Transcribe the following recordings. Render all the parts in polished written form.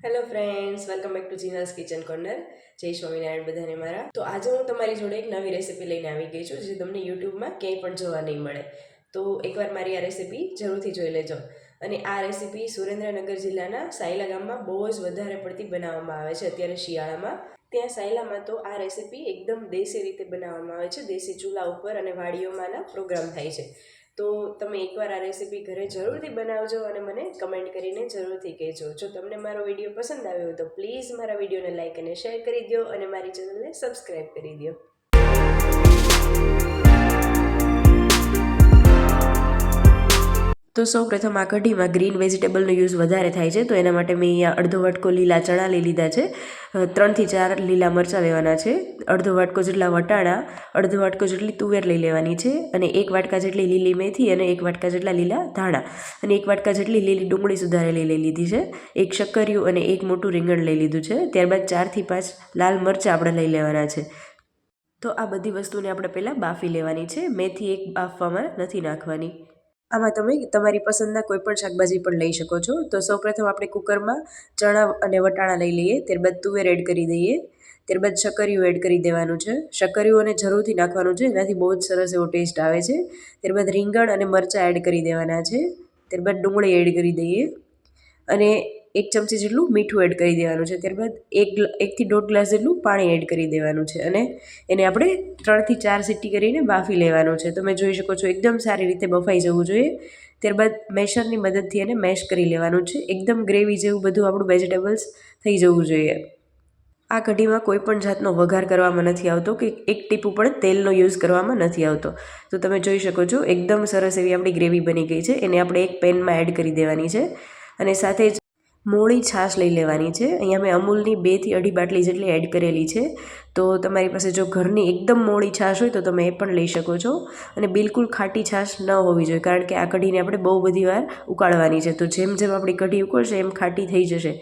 Hello friends, welcome back to Jina's kitchen corner. જય સ્વામિનારાયણ બધાને મારા. તો આજે હું તમારી જોડે એક નવી રેસીપી લઈને આવી ગઈ છું, જે તમને યુટ્યુબમાં ક્યાંય પણ જોવા નહીં મળે. તો એકવાર મારી આ રેસીપી જરૂરથી જોઈ લેજો. અને આ રેસીપી સુરેન્દ્રનગર જિલ્લાના સાયલા ગામમાં બહુ જ વધારે પડતી બનાવવામાં આવે છે અત્યારે શિયાળામાં. ત્યાં સાયલામાં તો આ રેસીપી એકદમ દેશી રીતે બનાવવામાં આવે છે, દેશી ચૂલા ઉપર, અને વાડીઓમાંના પ્રોગ્રામ થાય છે. તો તમે એકવાર આ રેસીપી ઘરે જરૂરથી બનાવજો અને મને કમેન્ટ કરીને જરૂરથી કહેજો. જો તમને મારો વિડીયો પસંદ આવ્યો હોય તો પ્લીઝ મારા વિડીયોને લાઇક અને શેર કરી દો અને મારી ચેનલને સબસ્ક્રાઈબ કરી દો. તો સૌપ્રથમ આ કઢીમાં ગ્રીન વેજીટેબલનો યુઝ વધારે થાય છે, તો એના માટે મેં અહીંયા અડધો વાટકો લીલા ચણા લઈ લીધા છે, 3 થી 4 લીલા મરચાં લેવાના છે, અડધો વાટકો જેટલા વટાણા, અડધો વાટકો જેટલી તુવેર લઈ લેવાની છે, અને 1 વાટકા જેટલી લીલી મેથી અને 1 વાટકા જેટલા લીલા ધાણા અને 1 વાટકા જેટલી લીલી ડુંગળી સુધારેલી લઈ લીધી છે, 1 શક્કરિયું અને 1 મોટું રીંગણ લઈ લીધું છે. ત્યારબાદ 4 થી 5 લાલ મરચાં આપણે લઈ લેવાના છે. તો આ બધી વસ્તુને આપણે પહેલાં બાફી લેવાની છે. મેથી એક બાફવામાં નથી નાખવાની. આમાં તમે તમારી પસંદના કોઈ પણ શાકભાજી પણ લઈ શકો છો. તો સૌપ્રથમ આપણે કુકરમાં ચણા અને વટાણા લઈ લઈએ, ત્યારબાદ તુવેર એડ કરી દઈએ, ત્યારબાદ શક્કરિયું એડ કરી દેવાનું છે. શક્કરિયું અને જરૂરથી નાખવાનું છે, એનાથી બહુ જ સરસ એવો ટેસ્ટ આવે છે. ત્યારબાદ રીંગણ અને મરચાં એડ કરી દેવાના છે. ત્યારબાદ ડુંગળી એડ કરી દઈએ અને 1 ચમચી જેટલું મીઠું એડ કરી દેવાનું છે. ત્યારબાદ 1 થી 1.5 ગ્લાસ જેટલું પાણી એડ કરી દેવાનું છે અને એને આપણે 3 થી 4 સીટી કરીને બાફી લેવાનું છે. તમે જોઈ શકો છો એકદમ સારી રીતે બફાઈ જવું જોઈએ. ત્યારબાદ મેશરની મદદથી એને મેશ કરી લેવાનું છે. એકદમ ગ્રેવી જેવું બધું આપણું વેજીટેબલ્સ થઈ જવું જોઈએ. આ કઢીમાં કોઈ પણ જાતનો વઘાર કરવામાં નથી આવતો કે એક ટીપું પણ તેલનો યુઝ કરવામાં નથી આવતો. તો તમે જોઈ શકો છો એકદમ સરસ એવી આપણી ગ્રેવી બની ગઈ છે. એને આપણે એક પેનમાં એડ કરી દેવાની છે અને સાથે જ મોળી છાશ લઈ લેવાની છે. અહીંયા મેં અમૂલની 2 થી 2.5 બાટલી જેટલી એડ કરેલી છે. તો તમારી પાસે જો ઘરની એકદમ મોળી છાશ હોય તો તમે એ પણ લઈ શકો છો. અને બિલકુલ ખાટી છાશ ન હોવી જોઈએ, કારણ કે આ કઢીને આપણે બહુ બધી વાર ઉકાળવાની છે. તો જેમ જેમ આપણી કઢી ઉકળશે એમ ખાટી થઈ જશે.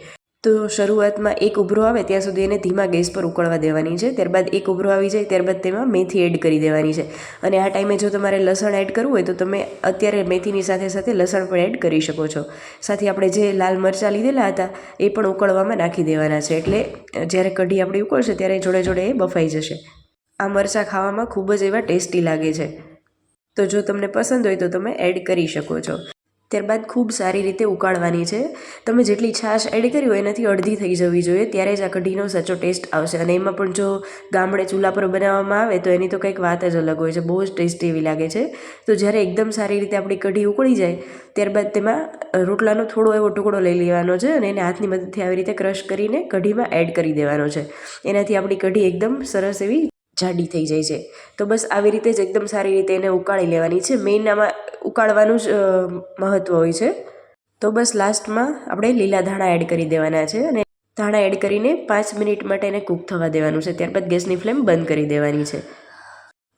તો શરૂઆતમાં એક ઉભરો આવે ત્યાં સુધી એને ધીમા ગેસ પર ઉકળવા દેવાની છે. ત્યારબાદ એક ઉભરો આવી જાય ત્યારબાદ તેમાં મેથી એડ કરી દેવાની છે. અને આ ટાઈમે જો તમારે લસણ એડ કરવું હોય તો તમે અત્યારે મેથીની સાથે સાથે લસણ પણ એડ કરી શકો છો. સાથે આપણે જે લાલ મરચાં લીધેલા હતા એ પણ ઉકળવામાં નાખી દેવાના છે, એટલે જ્યારે કઢી આપણી ઉકળશે ત્યારે જોડે જોડે એ બફાઈ જશે. આ મરચાં ખાવામાં ખૂબ જ એવા ટેસ્ટી લાગે છે. તો જો તમને પસંદ હોય તો તમે એડ કરી શકો છો. ત્યારબાદ ખૂબ સારી રીતે ઉકાળવાની છે. તમે જેટલી છાશ એડ કરી હોય એનાથી અડધી થઈ જવી જોઈએ, ત્યારે જ આ કઢીનો સાચો ટેસ્ટ આવશે. અને એમાં પણ જો ગામડે ચૂલા પર બનાવવામાં આવે તો એની તો કંઈક વાત જ અલગ હોય છે, બહુ જ ટેસ્ટી એવી લાગે છે. તો જ્યારે એકદમ સારી રીતે આપણી કઢી ઉકળી જાય ત્યારબાદ તેમાં રોટલાનો થોડો એવો ટુકડો લઈ લેવાનો છે અને એને હાથની મદદથી આવી રીતે ક્રશ કરીને કઢીમાં એડ કરી દેવાનો છે. એનાથી આપણી કઢી એકદમ સરસ એવી જાડી થઈ જાય છે. તો બસ આવી રીતે જ એકદમ સારી રીતે એને ઉકાળી લેવાની છે. મેઇન આમાં ઉકાળવાનું જ મહત્ત્વ હોય છે. તો બસ લાસ્ટમાં આપણે લીલા ધાણા એડ કરી દેવાના છે અને ધાણા એડ કરીને 5 મિનિટ માટે એને કૂક થવા દેવાનું છે. ત્યારબાદ ગેસની ફ્લેમ બંધ કરી દેવાની છે.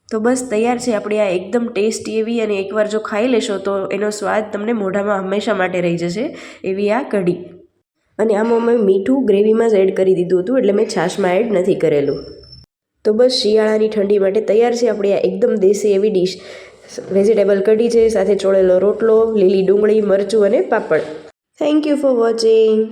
તો બસ તૈયાર છે આપણી આ એકદમ ટેસ્ટી એવી, અને એકવાર જો ખાઈ લેશો તો એનો સ્વાદ તમને મોઢામાં હંમેશા માટે રહી જશે એવી આ કઢી. અને આમાં મેં મીઠું ગ્રેવીમાં જ એડ કરી દીધું હતું, એટલે મેં છાશમાં એડ નથી કરેલું. તો બસ શિયાળાની ઠંડી માટે તૈયાર છે આપણી આ એકદમ દેશી એવી ડીશ. વેજીટેબલ કઢી છે, સાથે ચોળેલો રોટલો, લીલી ડુંગળી, મરચું અને papad. Thank you for watching.